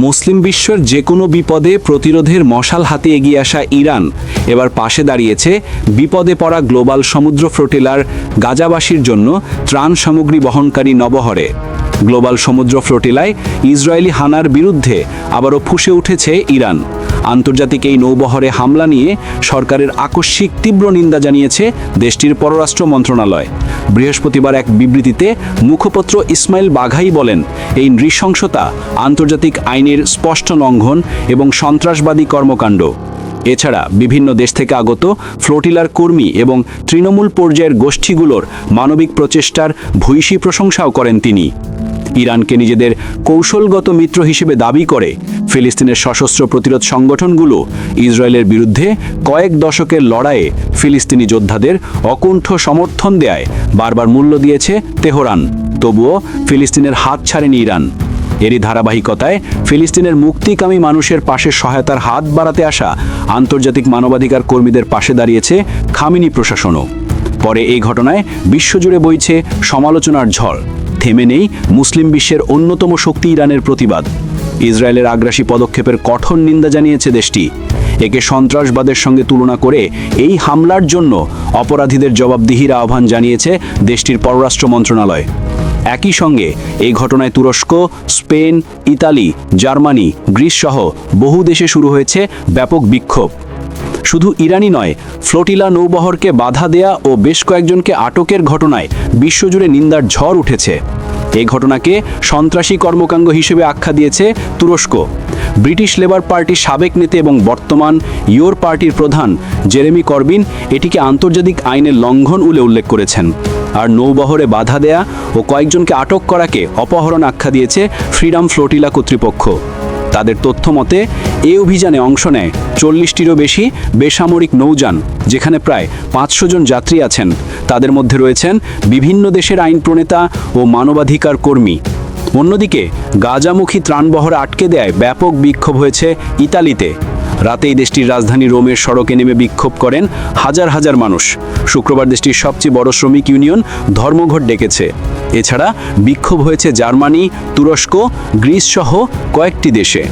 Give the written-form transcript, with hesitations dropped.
মুসলিম বিশ্বের যে কোনো বিপদে প্রতিরোধের মশাল হাতে এগিয়ে আসা ইরান এবার পাশে দাঁড়িয়েছে বিপদে পড়া গ্লোবাল সমুদ্র ফ্লোটিলার গাজাবাসীর জন্য ত্রাণ সামগ্রী বহনকারী নবহরে। গ্লোবাল সমুদ্র ফ্লোটিলায় ইসরায়েলি হানার বিরুদ্ধে আবারও ফুঁসে উঠেছে ইরান। আন্তর্জাতিক এই নৌবহরে হামলা নিয়ে সরকারের আকস্মিক তীব্র নিন্দা জানিয়েছে দেশটির পররাষ্ট্র মন্ত্রণালয়। বৃহস্পতিবার এক বিবৃতিতে মুখপাত্র ইসমাইল বাঘাই বলেন, এই নৃশংসতা আন্তর্জাতিক আইনের স্পষ্ট লঙ্ঘন এবং সন্ত্রাসবাদী কর্মকাণ্ড। এছাড়া বিভিন্ন দেশ থেকে আগত ফ্লোটিলার কর্মী এবং তৃণমূল পর্যায়ের গোষ্ঠীগুলোর মানবিক প্রচেষ্টার ভূয়সী প্রশংসাও করেন তিনি। ইরানকে নিজেদের কৌশলগত মিত্র হিসেবে দাবি করে ফিলিস্তিনের সশস্ত্র প্রতিরোধ সংগঠনগুলো ইসরায়েলের বিরুদ্ধে কয়েক দশকের লড়াইয়ে ফিলিস্তিনি যোদ্ধাদের অকুণ্ঠ সমর্থন দেয় বারবার মূল্য দিয়েছে তেহরান। তবুও ফিলিস্তিনের হাত ছাড়েনি ইরান। এরই ধারাবাহিকতায় ফিলিস্তিনের মুক্তিকামী মানুষের পাশে সহায়তার হাত বাড়াতে আসা আন্তর্জাতিক মানবাধিকার কর্মীদের পাশে দাঁড়িয়েছে খামেনি প্রশাসনও। পরে এই ঘটনায় বিশ্বজুড়ে বইছে সমালোচনার ঝড়। থেমে নেই মুসলিম বিশ্বের অন্যতম শক্তি ইরানের প্রতিবাদ। ইসরায়েলের আগ্রাসী পদক্ষেপের কঠোর নিন্দা জানিয়েছে দেশটি। একে সন্ত্রাসবাদের সঙ্গে তুলনা করে এই হামলার জন্য অপরাধীদের জবাবদিহির আহ্বান জানিয়েছে দেশটির পররাষ্ট্র মন্ত্রণালয়। একই সঙ্গে এই ঘটনায় তুরস্ক, স্পেন, ইতালি, জার্মানি, গ্রিস সহ বহু দেশে শুরু হয়েছে ব্যাপক বিক্ষোভ। শুধু ইরানই নয়, ফ্লোটিলা নৌবহরকে বাধা দেয়া ও বেশ কয়েকজনকে আটকের ঘটনায় বিশ্বজুড়ে নিন্দার ঝড় উঠেছে। এই ঘটনাকে সন্ত্রাসী কর্মকাণ্ড হিসেবে আখ্যা দিয়েছে তুরস্ক। ব্রিটিশ লেবার পার্টির সাবেক নেতা এবং বর্তমান ইয়োর পার্টির প্রধান জেরেমি করবিন এটিকে আন্তর্জাতিক আইনের লঙ্ঘন বলে উল্লেখ করেছেন। আর নৌবহরে বাধা দেয়া ও কয়েকজনকে আটক করাকে অপহরণ আখ্যা দিয়েছে ফ্রিডম ফ্লোটিলা কর্তৃপক্ষ। তাদের তথ্য মতে এই অভিযানে অংশ নেয় 40টিরও বেশি বেসামরিক নৌযান, যেখানে প্রায় 500 জন যাত্রী আছেন। তাদের মধ্যে রয়েছেন বিভিন্ন দেশের আইন প্রণেতা ও মানবাধিকার কর্মী। অন্যদিকে গাজামুখী ত্রাণবহরে আটকে দেয় ব্যাপক বিক্ষোভ হয়েছে ইতালিতে। রাতেই দেশটির রাজধানী রোমের সড়কে নেমে বিক্ষোভ করেন হাজার হাজার মানুষ। শুক্রবার দেশটির সবচেয়ে বড় শ্রমিক ইউনিয়ন ধর্মঘট ডেকেছে। এছাড়া বিক্ষোভ হয়েছে জার্মানি, তুরস্ক, গ্রিস সহ কয়েকটি দেশে।